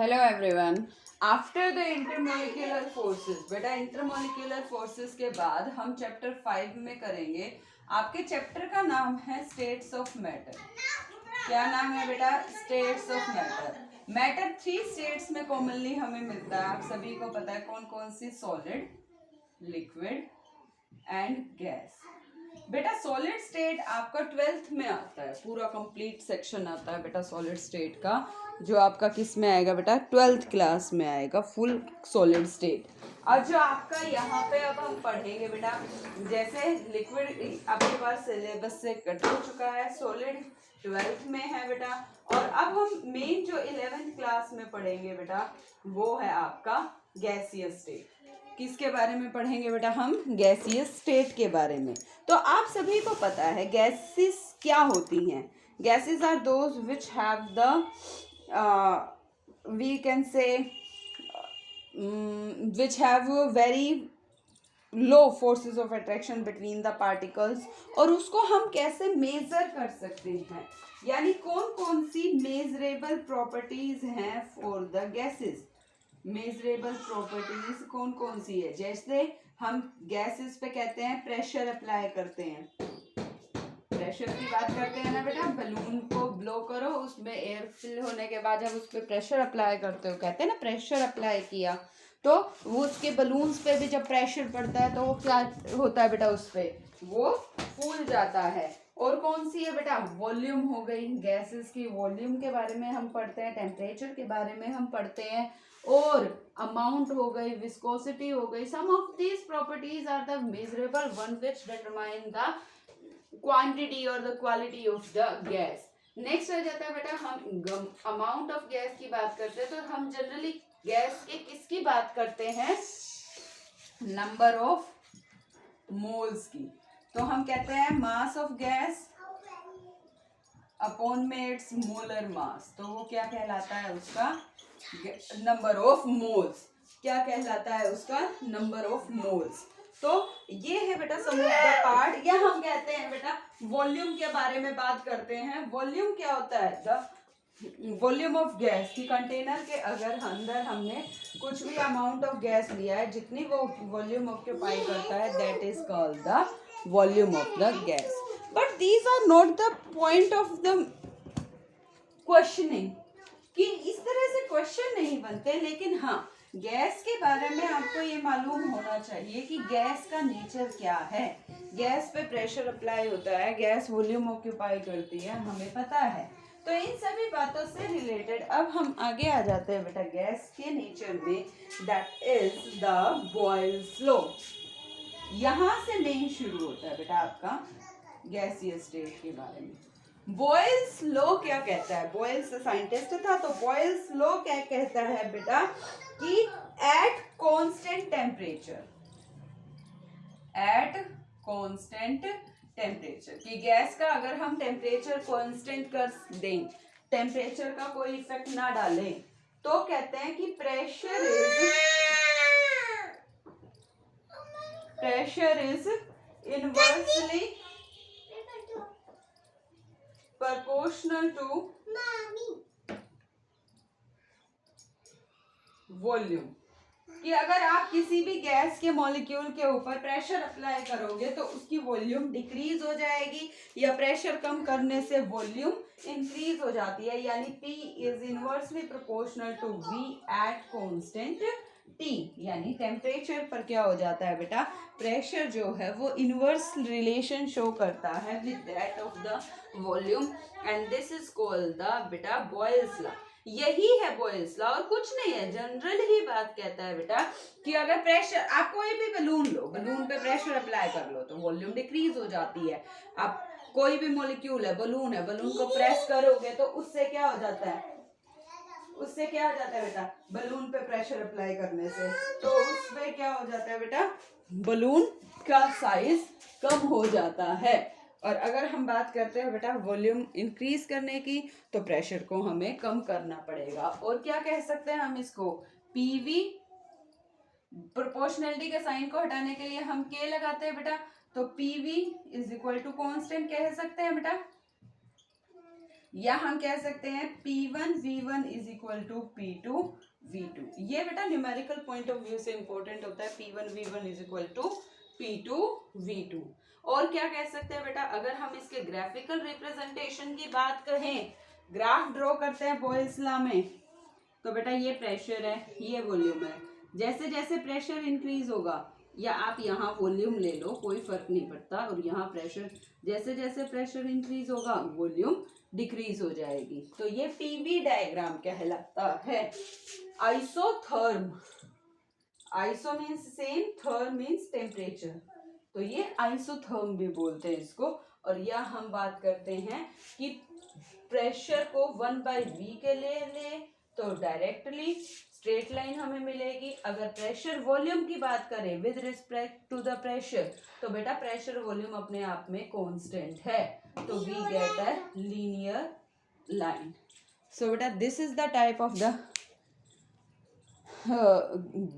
Hello everyone. After the intermolecular forces, बेटा intermolecular forces के बाद हम चैप्टर 5 में करेंगे। आपके चैप्टर का नाम है स्टेट्स ऑफ मैटर। क्या नाम है बेटा? States of matter. Matter 3 states में कॉमनली हमें मिलता है, आप सभी को पता है कौन कौन सी? Solid, liquid and gas. बेटा सॉलिड स्टेट आपका 12th में आता है, पूरा कंप्लीट सेक्शन आता है बेटा सॉलिड स्टेट का, जो आपका किस में आएगा बेटा? 12th क्लास में आएगा फुल सॉलिड स्टेट। और जो आपका यहाँ पे अब हम पढ़ेंगे बेटा, जैसे लिक्विड आपके पास सिलेबस से कट हो चुका है, सॉलिड 12th में है बेटा, और अब हम मेन जो 11th क्लास में पढ़ेंगे बेटा वो है आपका गैसियस स्टेट। किसके बारे में पढ़ेंगे बेटा? हम गैसियस स्टेट के बारे में। तो आप सभी को पता है गैसेस क्या होती हैं। Gases are those which have the we can say which have very low forces of attraction between the particles, और उसको हम कैसे मेजर कर सकते हैं, यानी कौन कौन सी मेजरेबल प्रॉपर्टीज हैं for the gases. Measurable properties कौन कौन सी है? जैसे हम गैसेस पे कहते हैं प्रेशर अप्लाई करते हैं, प्रेशर की बात करते हैं ना बेटा। बलून को ब्लो करो, उसमें एयर फिल होने के बाद जब उस पर प्रेशर अप्लाई करते हो, कहते हैं ना प्रेशर अप्लाई किया, तो वो उसके बलून्स पे भी जब प्रेशर पड़ता है तो वो क्या होता है बेटा? उस पर वो फूल जाता है। और कौन सी है बेटा? वॉल्यूम हो गई। गैसेस की वॉल्यूम के बारे में हम पढ़ते हैं, टेम्परेचर के बारे में हम पढ़ते हैं, और अमाउंट हो गई, विस्कोसिटी हो गई। Some of these properties are the measurable one which determine the quantity और the quality of the gas. Next आ जाता है बेटा, हम अमाउंट ऑफ गैस की बात करते हैं, तो हम जनरली गैस के किसकी बात करते हैं? नंबर ऑफ मोल्स की। तो हम कहते हैं मास ऑफ गैस अपॉन में इट्स मोलर मास, तो वो क्या कहलाता है? उसका नंबर ऑफ मोल्स। क्या कहलाता है उसका? Number of moles. तो ये है बेटा सम ऑफ द पार्ट, या हम कहते हैं बेटा वॉल्यूम के बारे में बात करते हैं। वॉल्यूम क्या होता है? द वॉल्यूम ऑफ गैस की कंटेनर के अगर अंदर हमने कुछ भी अमाउंट ऑफ गैस लिया है, जितनी वो वॉल्यूम ऑक्यूपाई करता है, that is called the volume of the gas. But these are not the point of the questioning, कि इस तरह से क्वेश्चन नहीं बनते, लेकिन हाँ गैस के बारे में आपको ये मालूम होना चाहिए कि गैस का नेचर क्या है। गैस पे प्रेशर अप्लाई होता है, गैस वॉल्यूम ऑक्यूपाई करती है, हमें पता है। तो इन सभी बातों से रिलेटेड अब हम आगे आ जाते हैं बेटा गैस के नेचर में, that is the Boyle's law. यहाँ से मेन शुरू होता है बेटा आपका गैसियस स्टेट के बारे में। बॉयल्स लॉ क्या कहता है? बॉयल्स साइंटिस्ट था, तो बॉयल्स लॉ क्या कहता है बेटा कि at constant temperature, at constant temperature, कि गैस का अगर हम टेम्परेचर कांस्टेंट कर दें, टेम्परेचर का कोई इफेक्ट ना डालें, तो कहते हैं कि pressure is inversely proportional to volume. कि अगर आप किसी भी गैस के मॉलिक्यूल के ऊपर प्रेशर अप्लाई करोगे तो उसकी वॉल्यूम डिक्रीज हो जाएगी, या प्रेशर कम करने से वॉल्यूम इंक्रीज हो जाती है, यानी P is inversely proportional to V at constant T, यानी टेम्परेचर पर क्या हो जाता है बेटा? प्रेशर जो है वो इनवर्स रिलेशन शो करता है with that of the volume, and this is called the बेटा बॉयल्स लॉ। यही है बॉयल्स लॉ, और कुछ नहीं है। जनरल ही बात कहता है बेटा कि अगर प्रेशर, आप कोई भी बलून लो, बलून पे प्रेशर अप्लाई कर लो तो वॉल्यूम डिक्रीज हो जाती है। आप कोई भी मॉलिक्यूल है, बलून है, बलून को प्रेस करोगे तो उससे क्या हो जाता है? उससे क्या हो जाता है बेटा? बलून पे प्रेशर अप्लाई करने से तो उसमें क्या हो जाता है बेटा? बलून का साइज कम हो जाता है। और अगर हम बात करते हैं बेटा वॉल्यूम इंक्रीज करने की, तो प्रेशर को हमें कम करना पड़ेगा। और क्या कह सकते हैं हम इसको? पीवी, प्रोपोर्शनलिटी के साइन को हटाने के लिए हम के लगाते हैं बेटा, तो PV is equal to constant कह सकते हैं बेटा। या हम कह सकते हैं P1 V1 is equal to P2 V2। ये बेटा न्यूमेरिकल पॉइंट ऑफ व्यू से इंपॉर्टेंट होता है, P1 V1 is equal to P2 V2। और क्या कह सकते हैं बेटा, अगर हम इसके ग्राफिकल रिप्रेजेंटेशन की बात करें, ग्राफ ड्रॉ करते हैं बॉयल्स लॉ में, तो बेटा ये प्रेशर है, ये वॉल्यूम है। जैसे जैसे प्रेशर इंक्रीज होगा, या आप यहाँ वॉल्यूम ले लो, कोई फर्क नहीं पड़ता, और यहाँ प्रेशर, जैसे जैसे प्रेशर इंक्रीज होगा वॉल्यूम डिक्रीज हो जाएगी। तो ये पीवी डायग्राम कहलाता है। Isotherm, iso means same, therm means temperature, तो ये आइसोथर्म भी बोलते हैं इसको। और यह हम बात करते हैं कि प्रेशर को 1/v के लिए ले तो डायरेक्टली स्ट्रेट लाइन हमें मिलेगी। अगर प्रेशर वॉल्यूम की बात करें with respect to the pressure, तो बेटा प्रेशर वॉल्यूम अपने आप में कांस्टेंट है, तो we get a linear line. So बेटा this is the type of the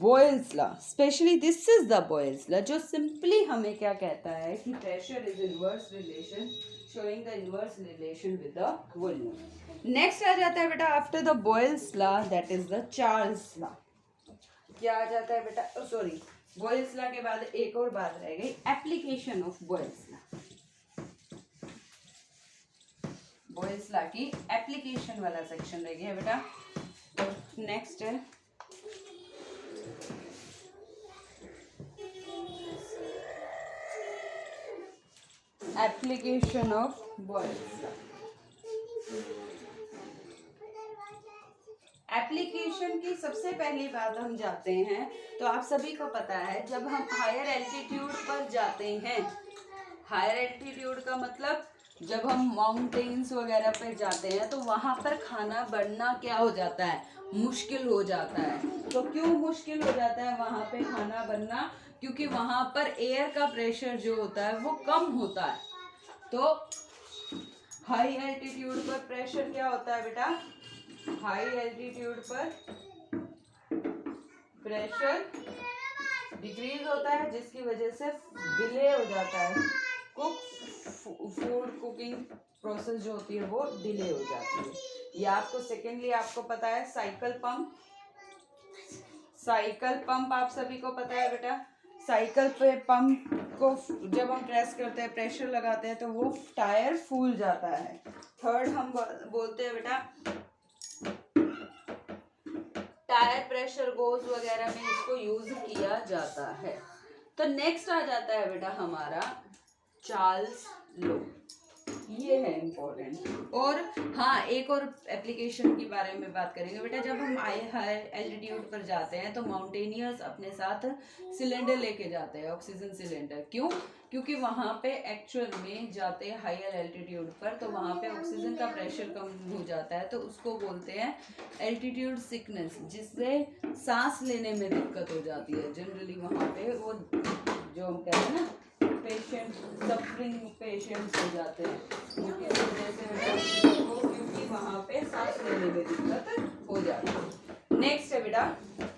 Boyle's law, specially this is the Boyle's law, जो सिंपली हमें क्या कहता है कि pressure is inverse relation, showing the inverse relation with the volume. Next आ जाता है बेटा after the Boyle's law, that is the Charles law. क्या आ जाता है बेटा, सॉरी, बॉयल्स लॉ के बाद एक और बात रह गई, application of Boyle's law. Boyle's law की एप्लीकेशन वाला सेक्शन रह गया बेटा। तो नेक्स्ट है application of Boyle's law. Application की सबसे पहली बात हम जाते हैं, तो आप सभी को पता है जब हम हायर एल्टीट्यूड पर जाते हैं, हायर एल्टीट्यूड का मतलब जब हम माउंटेन्स वगैरह पे जाते हैं, तो वहाँ पर खाना बनना क्या हो जाता है, मुश्किल हो जाता है। तो क्यों मुश्किल हो जाता है वहाँ पे खाना बनना, क्योंकि वहाँ पर एयर का प्रेशर जो होता है वो कम होता है। तो हाई एल्टीट्यूड पर प्रेशर क्या होता है बेटा, हाई एल्टीट्यूड पर प्रेशर डिक्रीज होता है, जिसकी वजह से डिले हो जाता है, फूड कुकिंग प्रोसेस जो होती है वो डिले हो जाती है। या आपको सेकेंडली आपको पता है साइकिल पंप, साइकिल पंप आप सभी को पता है बेटा, साइकिल पे पंप को जब हम प्रेस करते हैं, प्रेशर लगाते हैं, तो वो टायर फूल जाता है। थर्ड हम बोलते हैं बेटा टायर प्रेशर गोज वगैरह में इसको यूज किया जाता है। तो नेक्स्ट आ जाता है बेटा हमारा चार्ल्स लॉ, ये है इम्पोर्टेंट। और हाँ, एक और एप्लीकेशन के बारे में बात करेंगे बेटा, जब हम हाई एल्टीट्यूड पर जाते हैं तो माउंटेनियर्स अपने साथ सिलेंडर लेके जाते हैं, ऑक्सीजन सिलेंडर। क्यों, क्योंकि वहाँ पे एक्चुअल में जाते हैं हायर एल्टीट्यूड पर, तो वहाँ पे ऑक्सीजन का प्रेशर कम हो जाता है, तो उसको बोलते हैं एल्टीट्यूड सिकनेस, जिससे सांस लेने में दिक्कत हो जाती है। जनरली वहाँ पे वो जो हम कहते हैं ना पेशेंट, सफरिंग पेशेंट्स हो जाते हैं, क्योंकि वहाँ पे सांस लेने में दिक्कत हो जाती है। नेक्स्ट है बेटा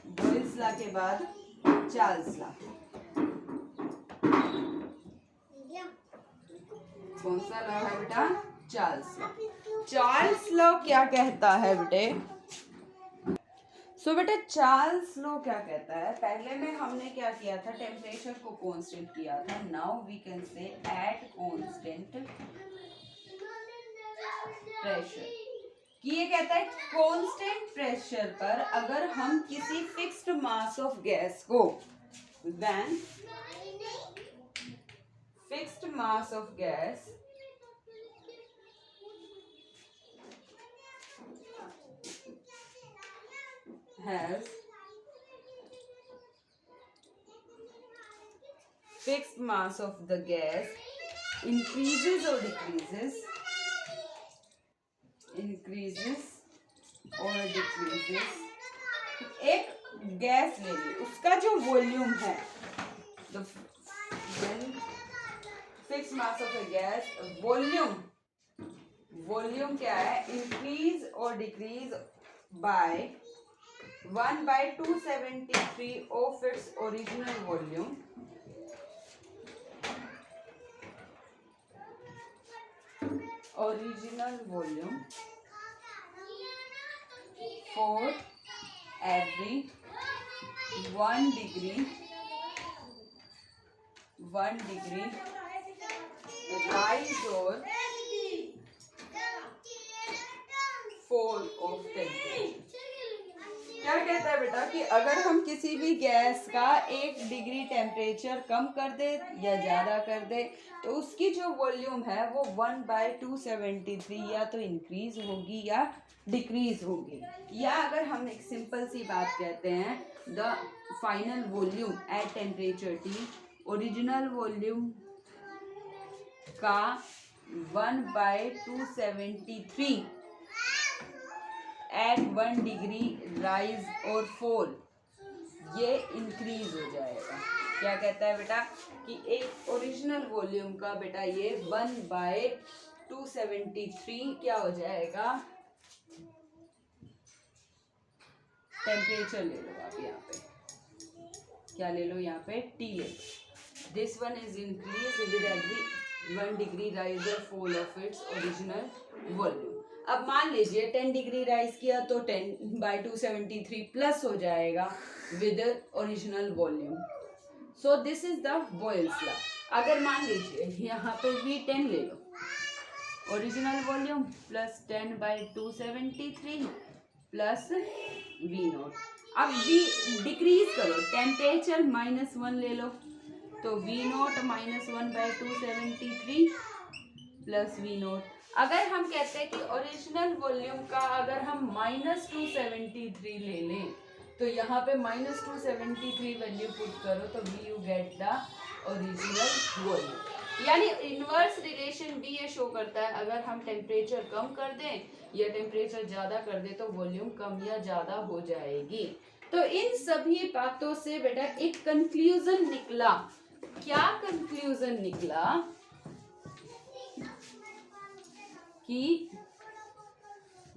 बॉयल्स लॉ के बाद चार्ल्स लॉ। कौन सा लॉ है बेटा, चार्ल्स लॉ। चार्ल्स लॉ क्या कहता है बेटे, सो बेटा चार्ल्स लॉ क्या कहता है, पहले में हमने क्या किया था, टेम्परेचर को कांस्टेंट किया था। Now we can say at constant pressure, कि ये कहता है कांस्टेंट प्रेशर पर अगर हम किसी फिक्स्ड मास ऑफ गैस को, when fixed mass of gas has fixed mass of the gas increases or decreases, increases or decreases, एक गैस ले ली, उसका जो वॉल्यूम है, the fixed mass of a gas, volume क्या है, इंक्रीज और decrease by 1/273 of its original volume, original volume for every 1 degree rise or fall of temperature। क्या कहता है बेटा कि अगर हम किसी भी गैस का 1 डिग्री टेम्परेचर कम कर दे या ज़्यादा कर दे तो उसकी जो वॉल्यूम है वो 1/273 या तो इंक्रीज होगी या डिक्रीज होगी। या अगर हम एक सिंपल सी बात कहते हैं the final volume at temperature T, original volume का 1/273 एट 1 डिग्री राइज और फॉल ये इंक्रीज हो जाएगा। क्या कहता है बेटा कि एक ओरिजिनल वॉल्यूम का बेटा ये 1/273 क्या हो जाएगा, टेम्परेचर ले लो आप यहाँ पे, क्या ले लो यहाँ पे T ले लो। This one is increase with every 1 degree rise और fall of its original volume. अब मान लीजिए 10 डिग्री राइज किया तो 10/273 प्लस हो जाएगा with original volume. So this is the Boyle's law. अगर मान लीजिए यहाँ पे V10 ले लो, original volume plus 10/273 plus V0। अब V डिक्रीज करो, टेम्परेचर -1 ले लो तो V0 -1/273 प्लस V0। अगर हम कहते हैं कि ओरिजिनल वॉल्यूम का अगर हम -273 ले लें तो यहाँ पे -273 वैल्यू पुट करो तो you get the original volume. यानी इनवर्स रिलेशन भी ये शो करता है अगर हम टेम्परेचर कम कर दें या टेम्परेचर ज़्यादा कर दें तो वॉल्यूम कम या ज़्यादा हो जाएगी। तो इन सभी बातों से बेटा एक कंक्लूजन निकला। क्या कंक्लूजन निकला कि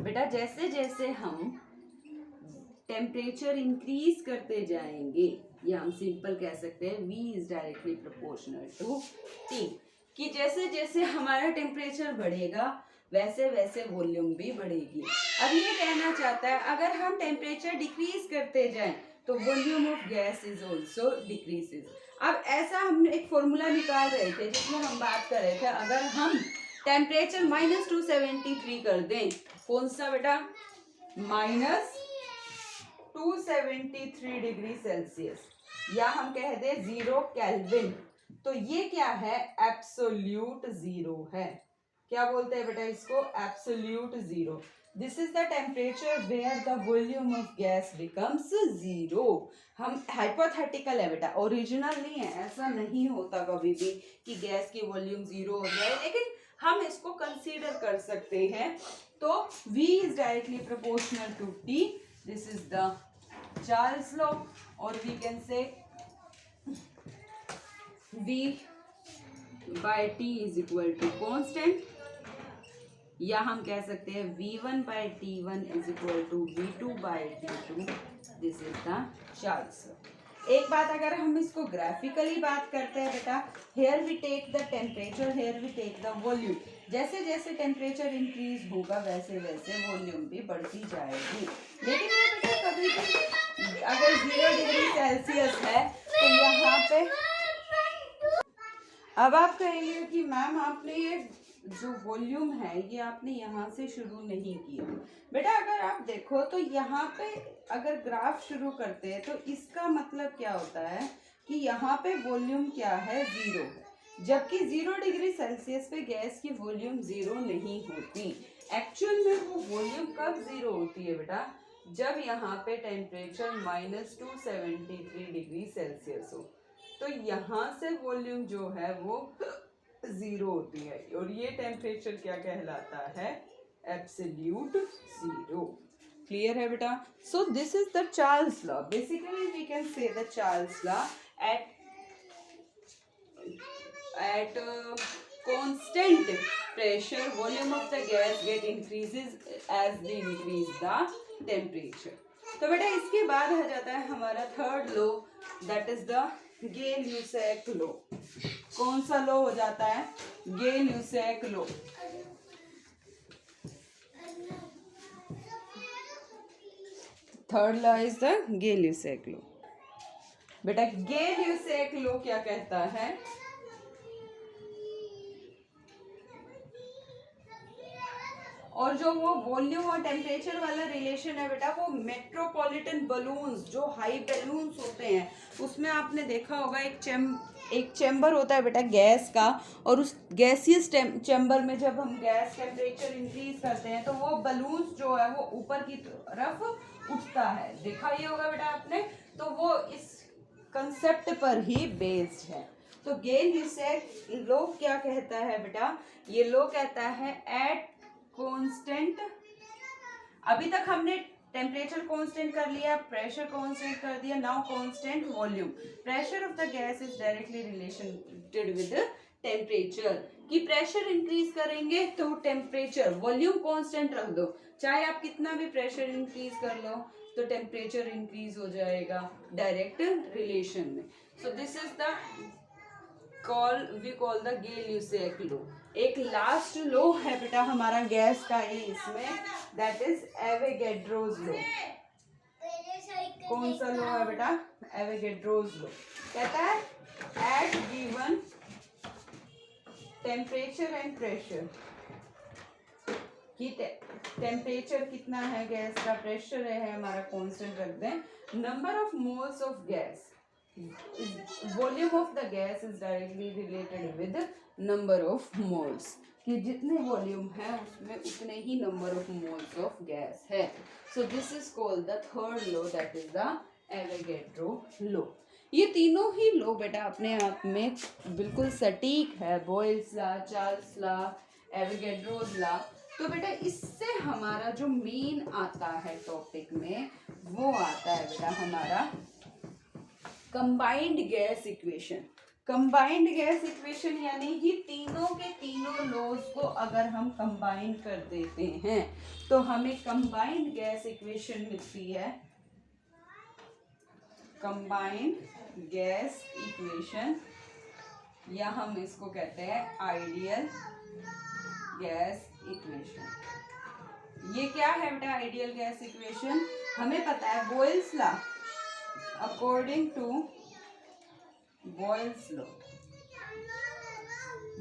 बेटा जैसे जैसे हम टेम्परेचर इंक्रीज करते जाएंगे, या हम सिंपल कह सकते हैं V is directly proportional to T, कि जैसे जैसे हमारा टेम्परेचर बढ़ेगा वैसे वैसे वॉल्यूम भी बढ़ेगी। अब ये कहना चाहता है अगर हम टेम्परेचर डिक्रीज करते जाएं तो volume of gas is also decreases. अब ऐसा हम एक फॉर्मूला निकाल रहे थे जिसमें हम बात कर रहे थे अगर हम टेम्परेचर -273 कर दें, कौन सा बेटा, -273 डिग्री सेल्सियस, या हम कह दें 0 केल्विन, तो ये क्या है, एब्सोल्यूट जीरो है। क्या बोलते हैं बेटा इसको, absolute zero. This is the temperature where the volume of gas becomes zero. हम हाइपोथेटिकल है बेटा, ओरिजिनल नहीं है, ऐसा नहीं होता कभी भी कि गैस की वॉल्यूम जीरो हो जाए, लेकिन हम इसको कंसीडर कर सकते हैं। तो V is directly proportional to T, this is the Charles law, और we can say V by T is equal to constant, या हम कह सकते हैं V1/T1 is equal to V2/T2, this is the Charles law. एक बात अगर हम इसको ग्राफिकली बात करते हैं बेटा, here we take the temperature, here we take the volume. जैसे जैसे टेम्परेचर इंक्रीज होगा वैसे वैसे वॉल्यूम भी बढ़ती जाएगी। लेकिन ये बेटा कभी भी अगर 0 डिग्री सेल्सियस है तो यहाँ पे, अब आप कहेंगे कि मैम आपने ये जो वॉल्यूम है ये आपने यहाँ से शुरू नहीं किया। बेटा अगर आप देखो तो यहाँ पे अगर ग्राफ शुरू करते हैं तो इसका मतलब क्या होता है कि यहाँ पे वॉल्यूम क्या है, 0 है, जबकि 0 डिग्री सेल्सियस पे गैस की वॉल्यूम 0 नहीं होती। एक्चुअल में वो वॉल्यूम कब 0 होती है बेटा, जब यहाँ पे टेम्परेचर -273 डिग्री सेल्सियस हो, तो यहाँ से वॉल्यूम जो है वो 0 होती है, और ये टेम्परेचर क्या कहलाता है, एब्सोल्यूट जीरो। क्लियर है बेटा। So this is the Charles law. Basically we can say the Charles law at constant pressure volume of the gas get increases as they increase the temperature। तो बेटा इसके बाद आ जाता है हमारा third law, that is the Gay Lussac law. कौन सा law हो जाता है, Gay Lussac law. Third law is the Gay Lussac law. बेटा गे-ल्यूसेक लॉ क्या कहता है? और जो वो वॉल्यूम और टेम्परेचर वाला रिलेशन है बेटा, वो मेट्रोपॉलिटन बलून्स, जो हाई बलून्स होते हैं, उसमें आपने देखा होगा एक चैम्बर होता है बेटा गैस का, और उस गैसियस चैम्बर में जब हम गैस टेम्परेचर इंक्रीज करते हैं तो वो बलून्स जो है वो ऊपर की तरफ उठता है। देखा ये होगा बेटा आपने, तो वो इस कंसेप्ट पर ही बेस्ड है। तो गे-ल्यूसेक लॉ क्या कहता है बेटा? ये लॉ कहता है एट कांस्टेंट, अभी तक हमने टेम्परेचर कांस्टेंट कर लिया, प्रेशर कांस्टेंट कर दिया, now constant volume. Pressure of the gas is directly related with temperature, कि प्रेशर इंक्रीज करेंगे तो टेम्परेचर, वॉल्यूम कांस्टेंट रख दो, चाहे आप कितना भी प्रेशर इंक्रीज कर लो तो टेम्परेचर इंक्रीज हो जाएगा डायरेक्ट रिलेशन में। So this is the we call the Gay Lussac law. एक लास्ट लॉ है बेटा हमारा गैस का ही इसमें, दैट इज एवोगैड्रोस लॉ। कौन सा लॉ है बेटा? Avogadro's law. कहता है at given temperature and pressure, कि टेम्परेचर कितना है गैस का, प्रेशर है हमारा कांस्टेंट रख दें, number of moles of gas, volume of the gas is directly related with number of moles, कि जितने वॉल्यूम है उसमें उतने ही number of moles of gas है। So this is called the third law, that is the Avogadro law. ये तीनों ही law बेटा अपने आप में बिल्कुल सटीक है, Boyle's law, Charles law, Avogadro's law. तो बेटा इससे हमारा जो मेन आता है टॉपिक में, वो आता है बेटा हमारा combined gas equation. Combined gas equation यानी कि तीनों के तीनों लॉज को अगर हम कंबाइन कर देते हैं तो हमें कंबाइंड गैस इक्वेशन मिलती है। कंबाइंड गैस इक्वेशन, या हम इसको कहते हैं आइडियल गैस इक्वेशन। ये क्या है बेटा आइडियल गैस इक्वेशन? हमें पता है Boyle's law, according to Boyle's law,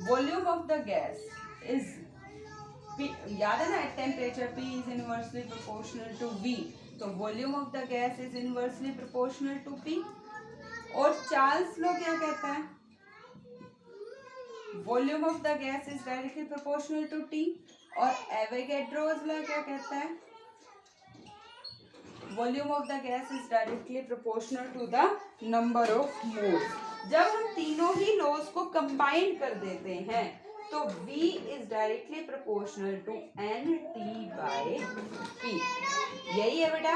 volume of the gas is P, याद है ना, at temperature P is inversely proportional to V, तो volume of the gas is inversely proportional to P। और Charles law क्या कहता है? Volume of the gas is directly proportional to T। और Avogadro's law क्या कहता है? Volume of the gas is directly proportional to the number of moles. जब हम तीनों ही लॉज को कंबाइन कर देते हैं तो V is directly proportional to NT by P। यही है बेटा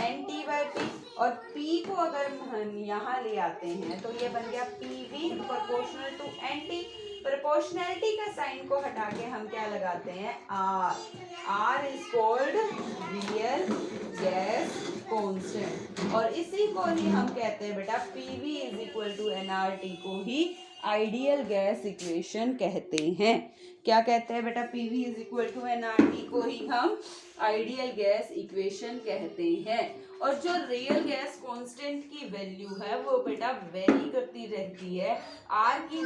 NT बाय P। और P को अगर हम यहाँ ले आते हैं तो ये बन गया PV proportional to NT। Proportionality का साइन को हटा के हम क्या लगाते हैं? R is called real gas constant, और इसी को ही हम कहते हैं बेटा PV is equal to NRT को ही आइडियल गैस इक्वेशन कहते हैं। क्या कहते हैं बेटा? PV is equal to NRT को ही हम आइडियल गैस इक्वेशन कहते हैं। और जो रियल गैस कांस्टेंट की वैल्यू है वो बेटा वेरी करती रहती है। R की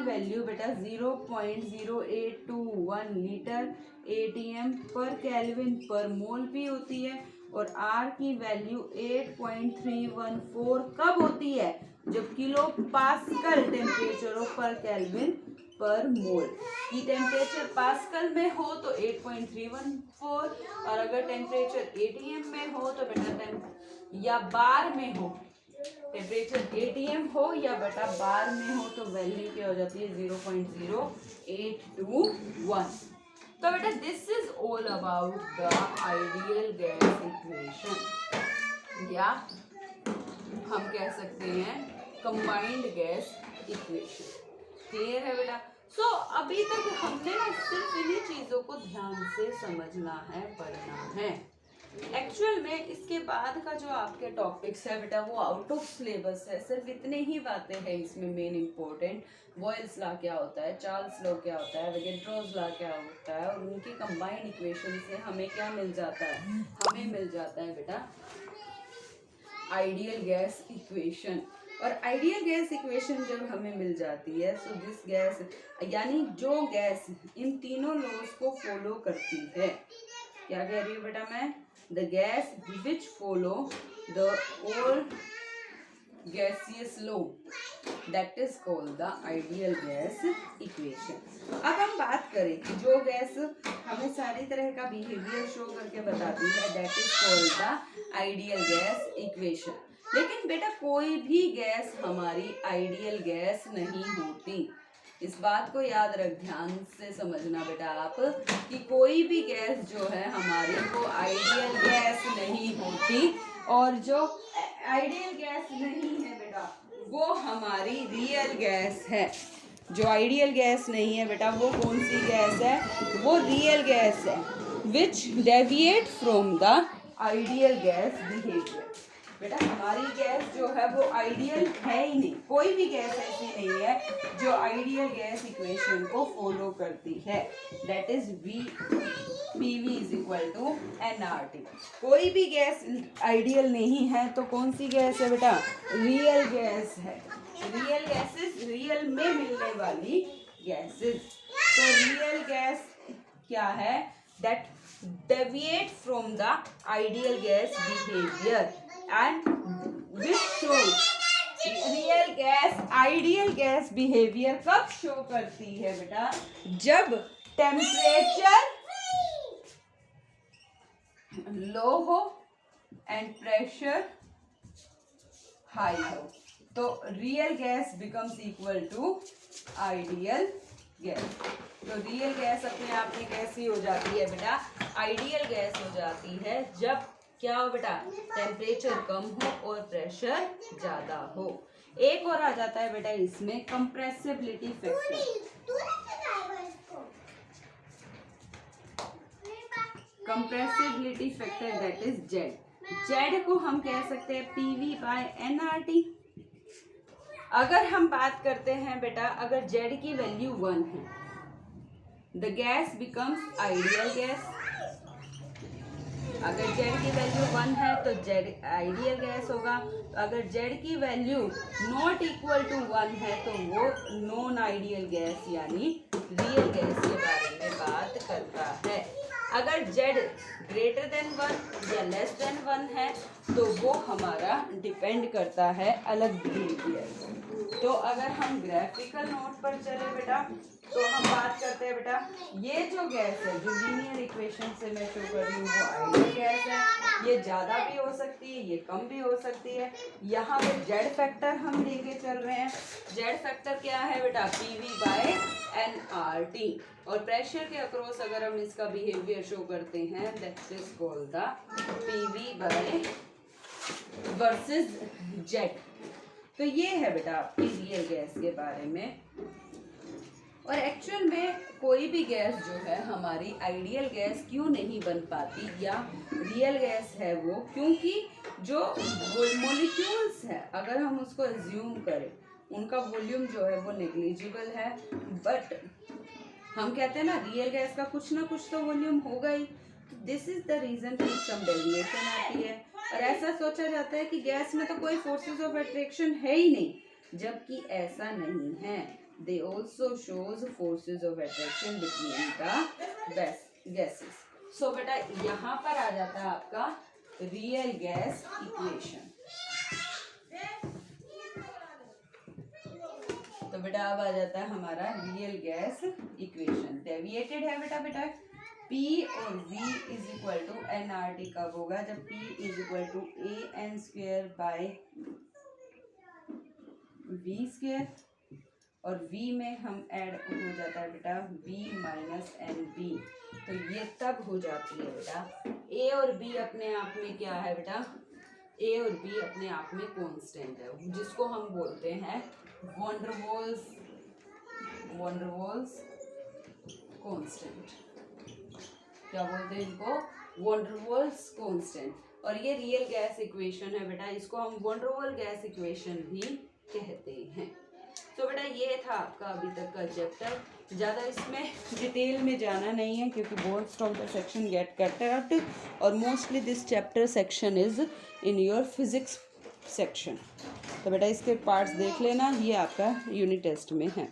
वैल्यू बेटा 0.0821 लीटर ATM पर केल्विन पर मोल भी होती है, और R की वैल्यू 8.314 कब होती है? जब किलो पास्कल टेम्परेचर हो पर केल्विन पर मोल। की टेम्परेचर पास्कल में हो तो 8.314, और अगर टेम्परेचर ATM में हो तो बेटा या बार में हो, टेम्परेचर ATM हो या बेटा बार में हो तो वैल्यू क्या हो जाती है? 0.0821। तो बेटा this is all about the ideal gas equation, या हम कह सकते हैं कंबाइंड गैस इक्वेशन। क्लियर है बेटा? सो अभी तक हमने ना सिर्फ इन्हीं चीज़ों को ध्यान से समझना है, पढ़ना है। एक्चुअल में इसके बाद का जो आपके टॉपिक्स है बेटा वो आउट ऑफ सिलेबस है, सिर्फ इतने ही बातें हैं इसमें मेन इंपॉर्टेंट। बॉयल्स लॉ क्या होता है, चार्ल्स लॉ क्या होता है, अवोगाड्रोस लॉ क्या होता है, और उनकी कंबाइंड इक्वेशन से हमें क्या मिल जाता है, हमें मिल जाता है बेटा आइडियल गैस इक्वेशन। और आइडियल गैस इक्वेशन जब हमें मिल जाती है सो दिस गैस, यानी जो गैस इन तीनों लॉज को फॉलो करती है, क्या कह रही हूँ बेटा मैं, the gas which follow the all gaseous law, that is called the ideal gas equation। अब हम बात करें कि जो गैस हमें सारी तरह का बिहेवियर शो करके बताती है, that is called the ideal gas equation। लेकिन बेटा कोई भी गैस हमारी आइडियल गैस नहीं होती, इस बात को याद रख, ध्यान से समझना बेटा आप, कि कोई भी गैस जो है हमारी वो आइडियल गैस नहीं होती, और जो आइडियल गैस नहीं है बेटा वो हमारी रियल गैस है। जो आइडियल गैस नहीं है बेटा वो कौन सी गैस है, वो रियल गैस है, which deviate from the ideal gas behaviour. बेटा हमारी गैस जो है वो आइडियल है ही नहीं, कोई भी गैस ऐसी नहीं है जो आइडियल गैस इक्वेशन को फॉलो करती है, that is we PV is equal to NRT। कोई भी गैस आइडियल नहीं है तो कौन सी गैस है बेटा, रियल गैस है। रियल गैसेस, रियल में मिलने वाली गैसेस। तो रियल गैस क्या है, that deviate from the ideal gas behaviour and which show, real gas ideal gas behaviour कब शो करती है बेटा, जब टेम्परेचर लो हो एंड प्रेशर हाई हो, तो real gas becomes equal to ideal gas. तो रियल गैस अपने आप में कैसी हो जाती है बेटा, आइडियल गैस हो जाती है जब क्या हो बेटा, टेम्परेचर कम हो और प्रेशर ज्यादा हो। एक और आ जाता है बेटा इसमें compressibility factor. Compressibility factor that is Z. Z को हम कह सकते हैं PV बाय NRT। अगर हम बात करते हैं बेटा, अगर जेड की वैल्यू 1 है, the gas becomes ideal gas. अगर जेड की वैल्यू 1 है तो जेड आइडियल गैस होगा। तो अगर जेड की वैल्यू नॉट इक्वल टू 1 है तो वो नॉन आइडियल गैस यानी रियल गैस के बारे में बात करता है। अगर जेड ग्रेटर देन 1 या लेस देन 1 है तो वो हमारा डिपेंड करता है अलग बिहेवियर। तो अगर हम ग्राफिकल नोट पर चले बेटा, तो हम बात करते हैं बेटा, ये जो गैस है जो लीनियर इक्वेशन से मैं शो कर रही हूँ वो आइडियल गैस है। ये ज़्यादा भी हो सकती है, ये कम भी हो सकती है। यहाँ पे जेड फैक्टर हम लेके चल रहे हैं। जेड फैक्टर क्या है बेटा, PV बाय NRT। और प्रेशर के अक्रॉस अगर हम इसका बिहेवियर शो करते हैं, that is called the PV by versus Z. तो ये है बेटा आपकी रियल गैस के बारे में। और एक्चुअल में कोई भी गैस जो है हमारी आइडियल गैस क्यों नहीं बन पाती या रियल गैस है वो, क्योंकि जो मॉलिक्यूल्स है अगर हम उसको एज्यूम करें उनका वॉल्यूम जो है वो नेग्लिजिबल है। बट हम कहते हैं ना रियल गैस का कुछ ना कुछ तो वॉल्यूम होगा ही। दिस इज द रीजन कि सम डेविएशन आती है। और ऐसा सोचा जाता है कि गैस में तो कोई फोर्सेस ऑफ अट्रैक्शन है ही नहीं, जबकि ऐसा नहीं है। They also shows forces of attraction between the gases. So बेटा यहाँ पर आ जाता है आपका रियल गैस इक्वेशन। तो बेटा अब आ जाता है हमारा रियल गैस इक्वेशन। डेविएटेड है बेटा P और V is equal to NRT कब होगा, जब P is equal to AN square by V square, और V में हम ऐड हो जाता है बेटा V माइनस NB। तो ये तब हो जाती है बेटा A और B अपने आप में क्या है बेटा, A और B अपने आप में कांस्टेंट है, जिसको हम बोलते हैं वॉन डर वाल्स कांस्टेंट। क्या बोलते हैं इनको, वॉन डर वाल्स कांस्टेंट, और ये रियल गैस इक्वेशन है बेटा, इसको हम वॉन डर वाल गैस इक्वेशन भी कहते हैं। तो बेटा ये था आपका अभी तक का चैप्टर, ज़्यादा इसमें डिटेल में जाना नहीं है क्योंकि most of the section get cut और mostly this chapter section is in your physics section. तो बेटा इसके पार्ट्स देख लेना, ये आपका यूनिट टेस्ट में है।